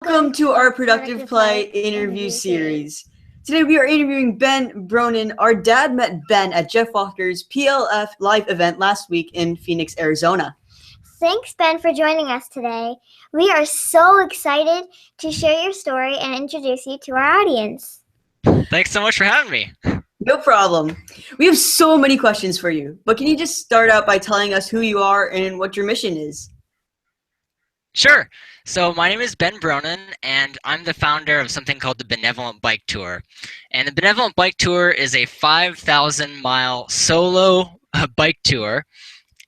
Welcome to our Productive Play interview series. Today we are interviewing Ben Broenen. Our dad met Ben at Jeff Walker's PLF live event last week in Phoenix, Arizona. Thanks, Ben, for joining us today. We are so excited to share your story and introduce you to our audience. Thanks so much for having me. No problem. We have so many questions for you, but can you just start out by telling us who you are and what your mission is? Sure. So my name is Ben Broenen, and I'm the founder of something called the Benevolent Bike Tour. And the Benevolent Bike Tour is a 5,000-mile solo bike tour,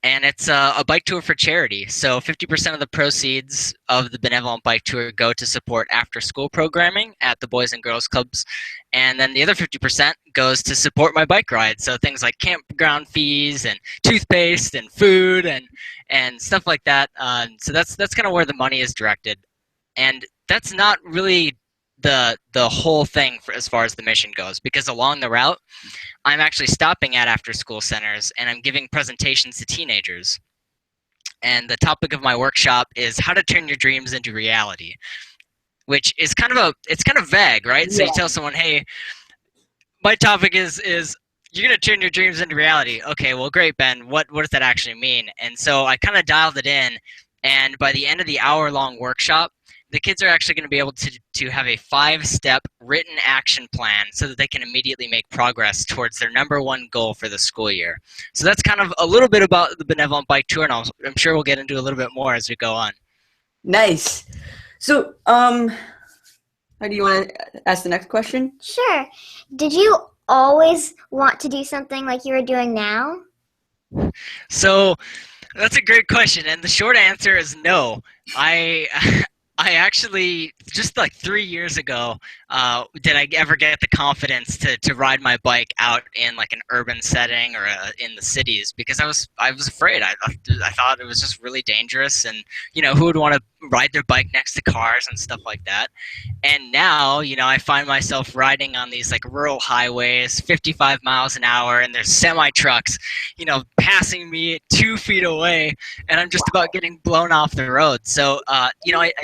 and it's a bike tour for charity. So 50% of the proceeds of the Benevolent Bike Tour go to support after-school programming at the Boys and Girls Clubs, and then the other 50% goes to support my bike ride. So things like campground fees and toothpaste and food and stuff like that. So that's kind of where the money is directed, and that's not really the whole thing for as far as the mission goes, because along the route I'm actually stopping at after-school centers and I'm giving presentations to teenagers. And the topic of my workshop is how to turn your dreams into reality, which is kind of vague, right? Yeah. So you tell someone, hey, my topic is you're going to turn your dreams into reality. Okay, well, great, Ben. What does that actually mean? And so I kind of dialed it in, and by the end of the hour-long workshop, the kids are actually going to be able to have a 5-step written action plan so that they can immediately make progress towards their number one goal for the school year. So that's kind of a little bit about the Benevolent Bike Tour, and I'm sure we'll get into a little bit more as we go on. Nice. So, how do you want to ask the next question? Sure. Did you always want to do something like you are doing now? So that's a great question, and the short answer is no. I actually, just like 3 years ago, did I ever get the confidence to ride my bike out in like an urban setting or in the cities, because I was afraid. I thought it was just really dangerous, and who would want to ride their bike next to cars and stuff like that. And now, I find myself riding on these like rural highways, 55 miles an hour, and there's semi trucks, passing me 2 feet away, and I'm just about getting blown off the road. So, I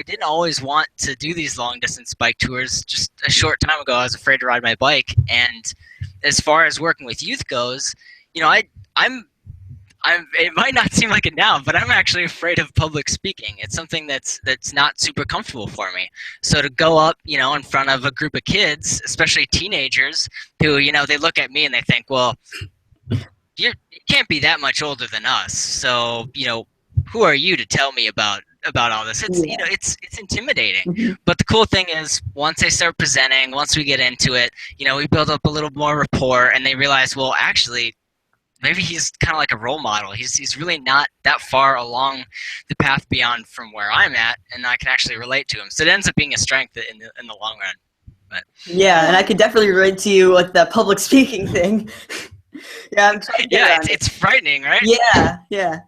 didn't always want to do these long distance bike tours. Just a short time ago, I was afraid to ride my bike. And as far as working with youth goes, it might not seem like it now, but I'm actually afraid of public speaking. It's something that's not super comfortable for me. So to go up, in front of a group of kids, especially teenagers, who, they look at me and they think, well, you can't be that much older than us. So, who are you to tell me about all this? It's it's intimidating. Mm-hmm. But the cool thing is, once they start presenting, once we get into it, we build up a little more rapport, and they realize, well, actually, maybe he's kind of like a role model. He's really not that far along the path beyond from where I'm at, and I can actually relate to him. So it ends up being a strength in the long run. But yeah, and I could definitely relate to you with that public speaking thing. Yeah, it's frightening, right? Yeah.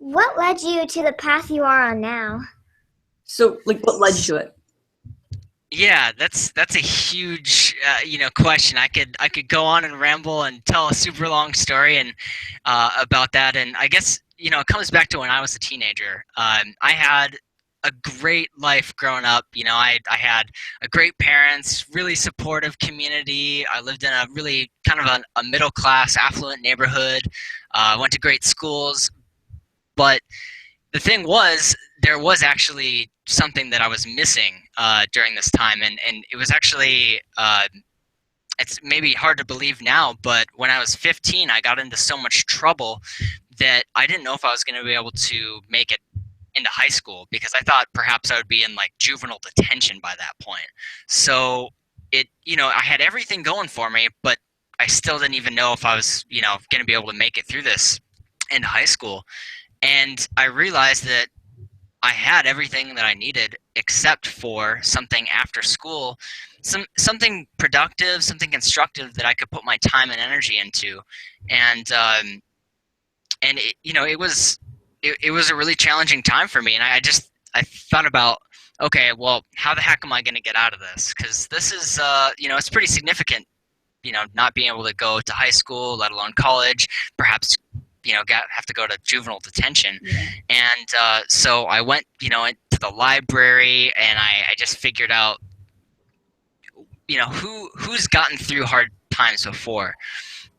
What led you to the path you are on now? So, what led you to it? Yeah, that's a huge question. I could go on and ramble and tell a super long story and about that. And I guess it comes back to when I was a teenager. I had a great life growing up. I had a great parents, really supportive community. I lived in a really kind of a middle class, affluent neighborhood. Went to great schools. But the thing was, there was actually something that I was missing during this time, and it was actually it's maybe hard to believe now, but when I was 15, I got into so much trouble that I didn't know if I was going to be able to make it into high school, because I thought perhaps I would be in like juvenile detention by that point. So I had everything going for me, but I still didn't even know if I was going to be able to make it through this into high school. And I realized that I had everything that I needed except for something after school, something productive, something constructive that I could put my time and energy into. And it was a really challenging time for me. And I thought about, okay, well, how the heck am I going to get out of this? Because this is, it's pretty significant, not being able to go to high school, let alone college, perhaps have to go to juvenile detention. Yeah. And so I went, to the library, and I just figured out, who's gotten through hard times before.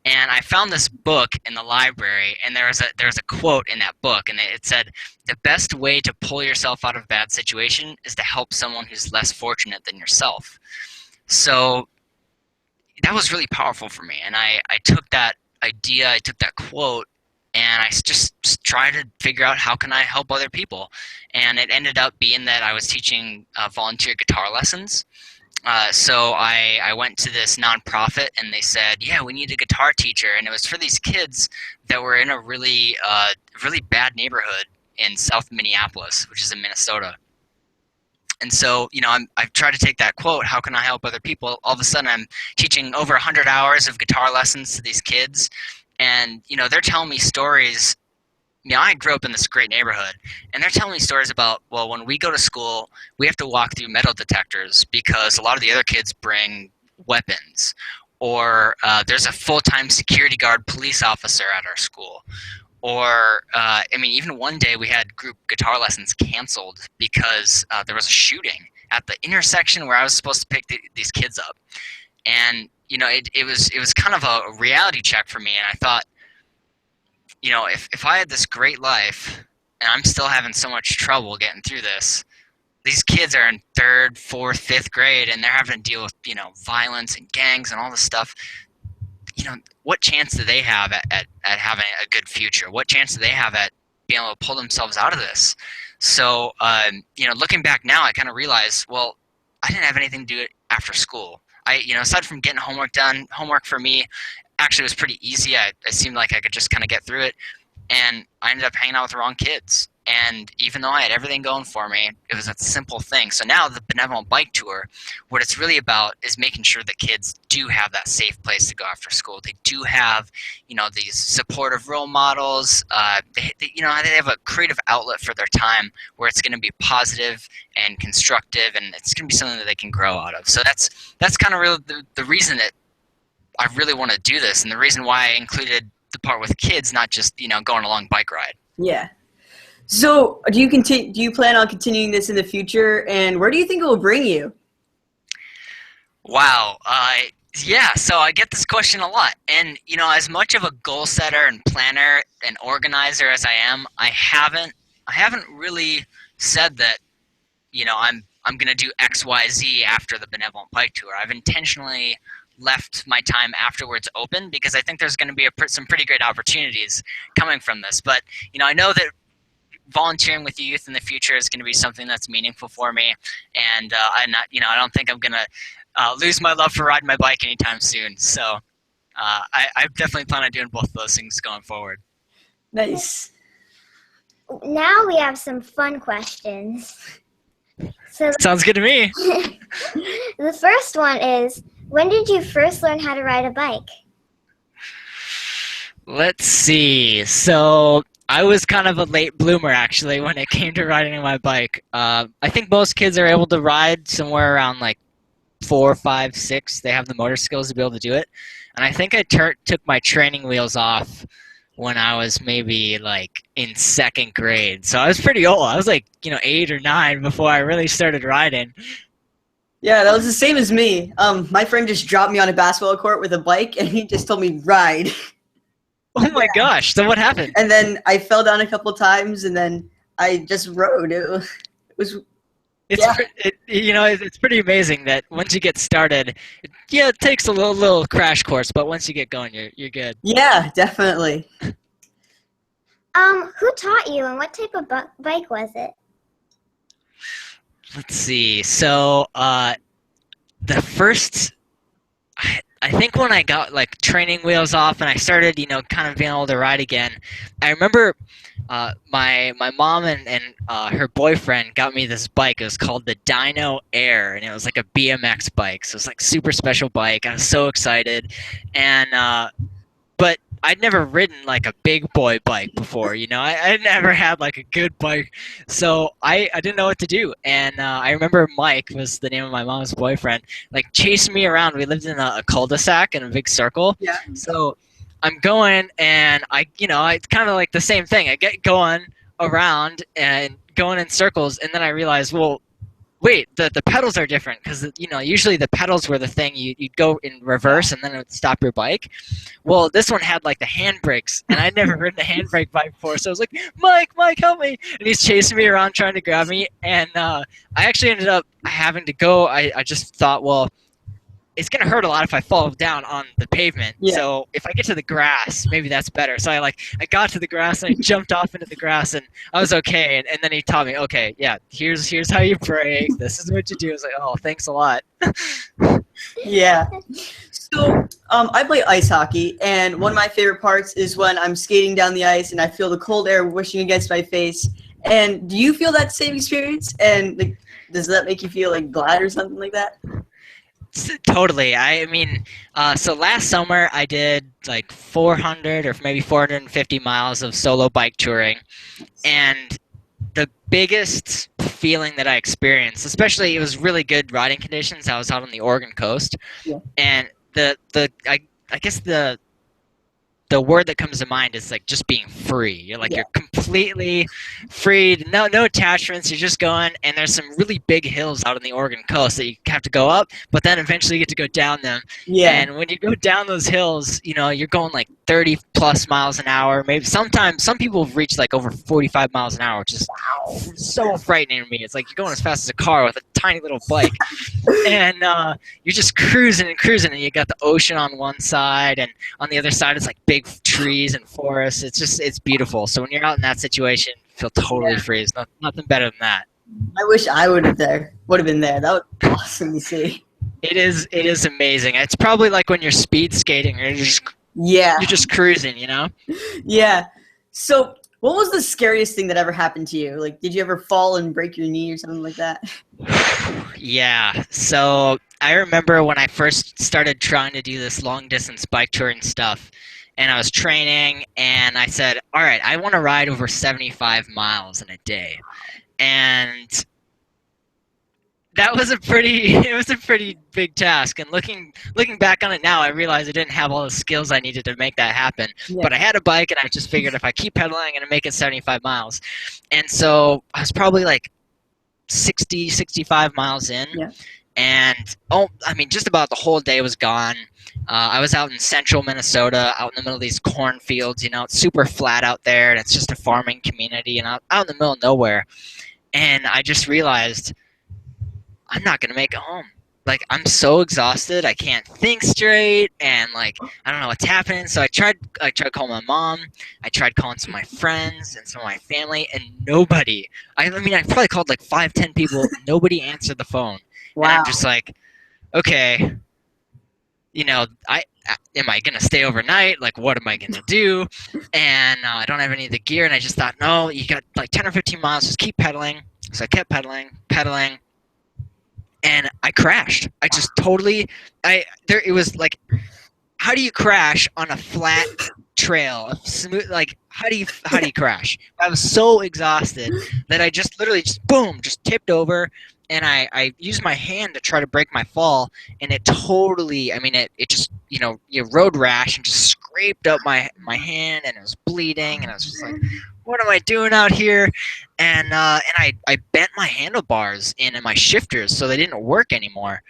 And I found this book in the library, and there was a quote in that book, and it said, "The best way to pull yourself out of a bad situation is to help someone who's less fortunate than yourself." So that was really powerful for me, and I took that idea, I took that quote, and I just tried to figure out how can I help other people. And it ended up being that I was teaching volunteer guitar lessons. So I went to this nonprofit, and they said, "Yeah, we need a guitar teacher," and it was for these kids that were in a really bad neighborhood in South Minneapolis, which is in Minnesota. And so, I've tried to take that quote, "How can I help other people?" All of a sudden, I'm teaching over 100 hours of guitar lessons to these kids, and they're telling me stories. I grew up in this great neighborhood, and they're telling me stories about, well, when we go to school, we have to walk through metal detectors because a lot of the other kids bring weapons, or there's a full-time security guard police officer at our school, or even one day we had group guitar lessons canceled because there was a shooting at the intersection where I was supposed to pick these kids up, and it was kind of a reality check for me, and I thought, if I had this great life and I'm still having so much trouble getting through this, these kids are in 3rd, 4th, 5th grade, and they're having to deal with, violence and gangs and all this stuff. What chance do they have at having a good future? What chance do they have at being able to pull themselves out of this? So, looking back now, I kind of realized, well, I didn't have anything to do after school. Aside from getting homework done, homework for me actually was pretty easy. It seemed like I could just kind of get through it, and I ended up hanging out with the wrong kids. And even though I had everything going for me, it was a simple thing. So now the Benevolent Bike Tour, what it's really about is making sure that kids do have that safe place to go after school. They do have, these supportive role models. They have a creative outlet for their time where it's going to be positive and constructive, and it's going to be something that they can grow out of. So that's kind of really the reason that I really want to do this, and the reason why I included the part with kids, not just going a long bike ride. Yeah. So do you plan on continuing this in the future, and where do you think it will bring you? Wow. Yeah, so I get this question a lot, and as much of a goal setter and planner and organizer as I am, I haven't really said that I'm going to do XYZ after the Benevolent Bike Tour. I've intentionally left my time afterwards open because I think there's going to be some pretty great opportunities coming from this. But I know that volunteering with youth in the future is going to be something that's meaningful for me, and I don't think I'm going to lose my love for riding my bike anytime soon. So I definitely plan on doing both of those things going forward. Nice. Now we have some fun questions. So sounds good to me. The first one is, when did you first learn how to ride a bike? Let's see. So I was kind of a late bloomer, actually, when it came to riding my bike. I think most kids are able to ride somewhere around like 4, 5, 6. They have the motor skills to be able to do it. And I think I took my training wheels off when I was maybe like in 2nd grade. So I was pretty old. I was like, 8 or 9 before I really started riding. Yeah, that was the same as me. My friend just dropped me on a basketball court with a bike, and he just told me, ride. Oh my gosh, so what happened? And then I fell down a couple times, and then I just rode. It's pretty amazing that once you get started, it takes a little crash course, but once you get going, you're good. Yeah, definitely. Who taught you, and what type of bike was it? Let's see. So the first, I think when I got like training wheels off and I started, kind of being able to ride again, I remember my mom and her boyfriend got me this bike. It was called the Dino Air, and it was like a BMX bike. So it was like super special bike. I was so excited, and but I'd never ridden like a big boy bike before. I never had like a good bike, so I didn't know what to do. And I remember Mike was the name of my mom's boyfriend, like chasing me around. We lived in a cul-de-sac in a big circle. Yeah. So I'm going, and it's kind of like the same thing. I get going around and going in circles, and then I realized, well, wait, the pedals are different because usually the pedals were the thing you'd go in reverse and then it would stop your bike. Well, this one had like the handbrakes, and I'd never ridden a handbrake bike before, so I was like, Mike, help me! And he's chasing me around trying to grab me, and I actually ended up having to go. I just thought, well, it's going to hurt a lot if I fall down on the pavement. Yeah. So if I get to the grass, maybe that's better. So I got to the grass and I jumped off into the grass and I was okay. And then he taught me, okay, yeah, here's how you brake. This is what you do. I was like, oh, thanks a lot. Yeah. So I play ice hockey, and one of my favorite parts is when I'm skating down the ice and I feel the cold air whooshing against my face. And do you feel that same experience? And like, does that make you feel like glad or something like that? Totally. I mean, so last summer I did like 400 or maybe 450 miles of solo bike touring, and the biggest feeling that I experienced, especially it was really good riding conditions. I was out on the Oregon coast, and I guess the word that comes to mind is like just being free. You're like you're completely free, no attachments. You're just going, and there's some really big hills out on the Oregon coast that you have to go up, but then eventually you get to go down them. Yeah. And when you go down those hills, you're going like 30 plus miles an hour. Maybe sometimes some people have reached like over 45 miles an hour, which is so frightening to me. It's like you're going as fast as a car with a tiny little bike, and you're just cruising and cruising, and you got the ocean on one side, and on the other side it's like big trees and forests. It's beautiful. So when you're out in that situation, you feel totally free. It's nothing better than that. I wish I would have been there. That would be awesome to see. It is amazing. It's probably like when you're speed skating or you're just cruising, Yeah. So what was the scariest thing that ever happened to you? Like, did you ever fall and break your knee or something like that? Yeah. So I remember when I first started trying to do this long distance bike touring stuff, and I was training, and I said, all right, I want to ride over 75 miles in a day. And that was a pretty big task. And looking back on it now, I realize I didn't have all the skills I needed to make that happen. Yeah. But I had a bike, and I just figured if I keep pedaling, I'm going to make it 75 miles. And so I was probably like 60, 65 miles in. Yeah. And, just about the whole day was gone. I was out in central Minnesota, out in the middle of these cornfields. It's super flat out there, and it's just a farming community, and out in the middle of nowhere. And I just realized I'm not going to make it home. Like, I'm so exhausted. I can't think straight, and, like, I don't know what's happening. So I tried calling my mom. I tried calling some of my friends and some of my family, and nobody. I probably called like 5-10 people. Nobody answered the phone. Wow. And I'm just like, okay, am I going to stay overnight? Like, what am I going to do? And I don't have any of the gear. And I just thought, no, you got like 10 or 15 miles. Just keep pedaling. So I kept pedaling. And I crashed. I just totally, it was like, how do you crash on a flat trail? Smooth, like, how do you crash? I was so exhausted that I just literally boom, just tipped over. And I used my hand to try to break my fall, and it totally, it just, road rash and just scraped up my hand, and it was bleeding, and I was just like, what am I doing out here? And I bent my handlebars in and my shifters so they didn't work anymore.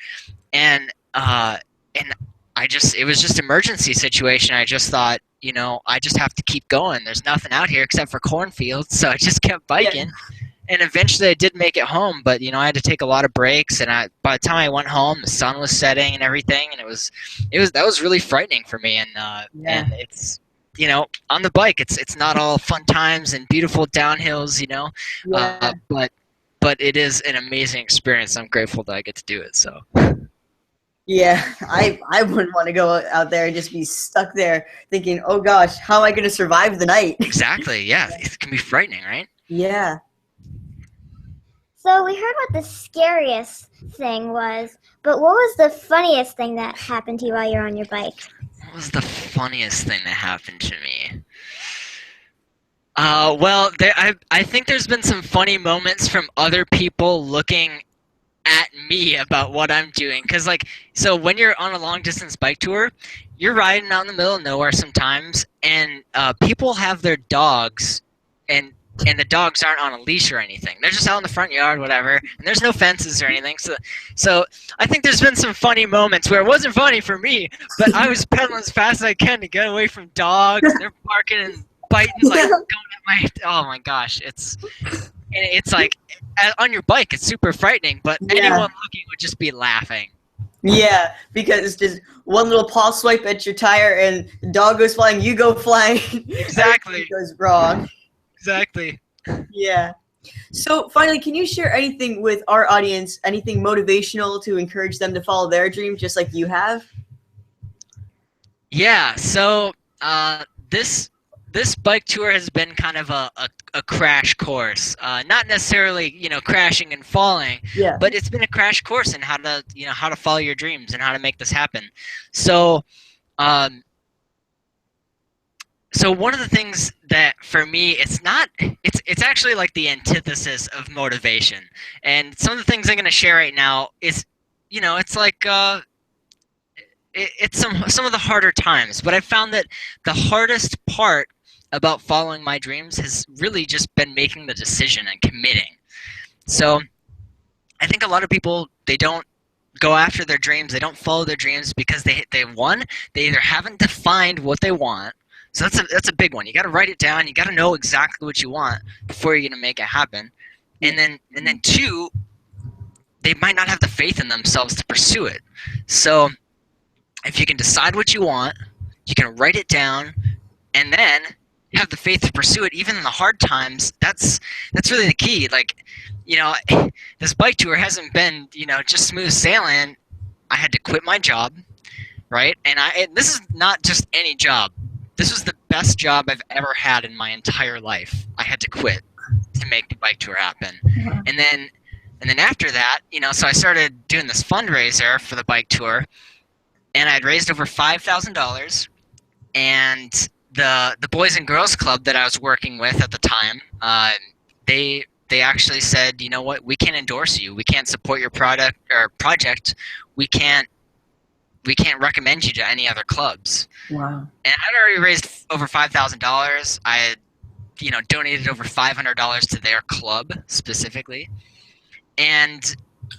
And it was just emergency situation. I just thought, I just have to keep going. There's nothing out here except for cornfields, so I just kept biking. Yeah. And eventually I did make it home, but I had to take a lot of breaks, and by the time I went home, the sun was setting and everything, and that was really frightening for me. And and it's on the bike, it's not all fun times and beautiful downhills, but it is an amazing experience. I'm grateful that I get to do it. So yeah, I wouldn't want to go out there and just be stuck there thinking, oh gosh, how am I going to survive the night? Exactly. Yeah, it can be frightening, right? Yeah. So we heard what the scariest thing was, but what was the funniest thing that happened to you while you're on your bike? What was the funniest thing that happened to me? Well, I think there's been some funny moments from other people looking at me about what I'm doing. Because, so when you're on a long-distance bike tour, you're riding out in the middle of nowhere sometimes, and people have their dogs, and and the dogs aren't on a leash or anything. They're just out in the front yard, whatever, and there's no fences or anything. So I think there's been some funny moments where it wasn't funny for me, but I was pedaling as fast as I can to get away from dogs. And they're barking and biting, like going at my. Oh my gosh, it's like on your bike, it's super frightening, but anyone looking would just be laughing. Yeah, because it's just one little paw swipe at your tire, and the dog goes flying, you go flying. Exactly. Everything goes wrong. Exactly. Yeah. So finally, can you share anything with our audience, anything motivational to encourage them to follow their dreams just like you have? Yeah, so this bike tour has been kind of a crash course. Not necessarily, crashing and falling, but it's been a crash course in how to follow your dreams and how to make this happen. So so one of the things that for me, it's actually like the antithesis of motivation. And some of the things I'm going to share right now is, it's like it's some of the harder times, but I found that the hardest part about following my dreams has really just been making the decision and committing. So I think a lot of people, they don't go after their dreams, they don't follow their dreams because they either haven't defined what they want. So that's a big one. You got to write it down. You got to know exactly what you want before you're going to make it happen. And then two, they might not have the faith in themselves to pursue it. So if you can decide what you want, you can write it down, and then have the faith to pursue it even in the hard times. That's really the key. Like, this bike tour hasn't been, just smooth sailing. I had to quit my job, right? And this is not just any job. This was the best job I've ever had in my entire life. I had to quit to make the bike tour happen. And then after that, so I started doing this fundraiser for the bike tour, and I'd raised over $5,000, and the Boys and Girls Club that I was working with at the time, they actually said, you know what, we can't endorse you, we can't support your product or project, we can't recommend you to any other clubs. Wow. And I'd already raised over $5,000. I had, donated over $500 to their club specifically, and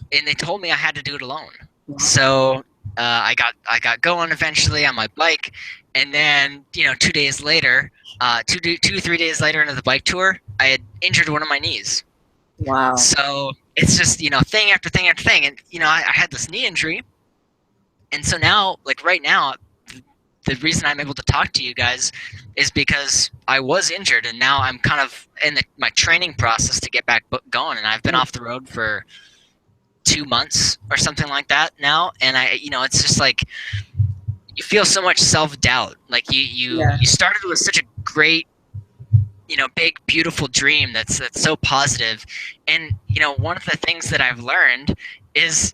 they told me I had to do it alone. Wow. So I got going eventually on my bike, and then 2 days later, 3 days later into the bike tour, I had injured one of my knees. Wow. So it's just thing after thing after thing, and I had this knee injury, and so now, like right now, the reason I'm able to talk to you guys is because I was injured, and now I'm kind of in my training process to get back going, and I've been off the road for 2 months or something like that now, and it's just like you feel so much self-doubt. Like you started with such a great, big, beautiful dream that's so positive, and one of the things that I've learned is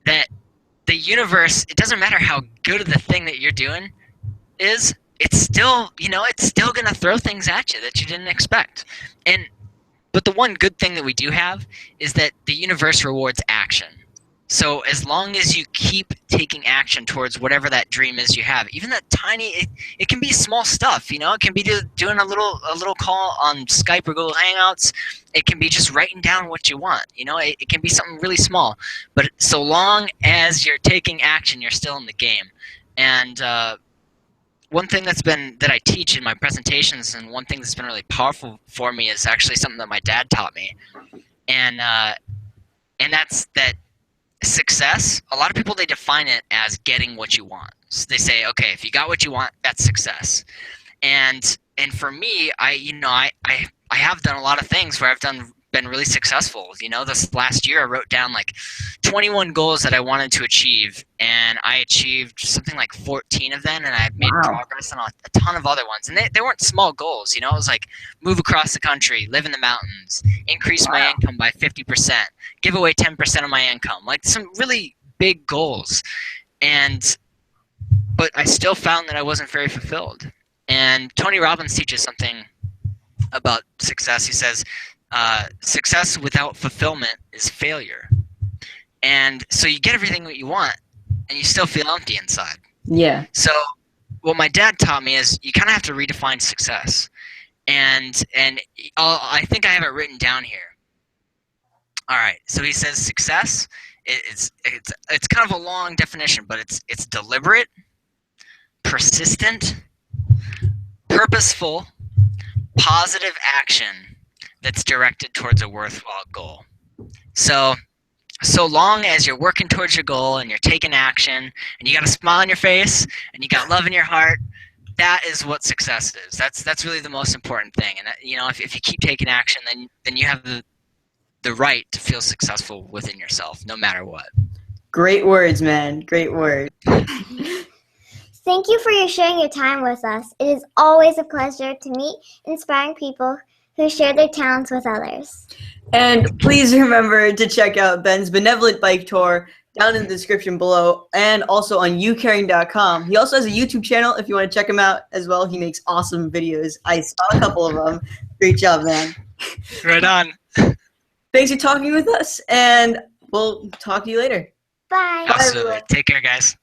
that the universe, it doesn't matter how good of the thing that you're doing is, it's still going to throw things at you that you didn't expect. But the one good thing that we do have is that the universe rewards action. So as long as you keep taking action towards whatever that dream is you have, even that tiny, it can be small stuff, it can be doing a little call on Skype or Google Hangouts. It can be just writing down what you want, it can be something really small. But so long as you're taking action, you're still in the game. And one thing that I teach in my presentations, and one thing that's been really powerful for me, is actually something that my dad taught me. And that's that success, a lot of people, they define it as getting what you want. So they say, okay, if you got what you want, that's success. And for me, I have done a lot of things where I've been really successful. This last year I wrote down like 21 goals that I wanted to achieve, and I achieved something like 14 of them, and I made progress on a ton of other ones. And they weren't small goals, it was like move across the country, live in the mountains, increase my income by 50%, give away 10% of my income, like some really big goals. But I still found that I wasn't very fulfilled. And Tony Robbins teaches something about success. He says, success without fulfillment is failure. And so you get everything that you want, and you still feel empty inside. Yeah. So what my dad taught me is you kind of have to redefine success. and I think I have it written down here. All right, so he says success. It's kind of a long definition, but it's deliberate, persistent, purposeful, positive action that's directed towards a worthwhile goal. So long as you're working towards your goal and you're taking action and you got a smile on your face and you got love in your heart, that is what success is. That's really the most important thing. And if you keep taking action, then you have the right to feel successful within yourself, no matter what. Great words, man. Great words. Thank you for sharing your time with us. It is always a pleasure to meet inspiring people who share their talents with others. And please remember to check out Ben's Benevolent Bike Tour down in the description below, and also on youcaring.com. He also has a YouTube channel if you want to check him out as well. He makes awesome videos. I saw a couple of them. Great job, man. Right on. Thanks for talking with us, and we'll talk to you later. Bye. Absolutely. Take care, guys.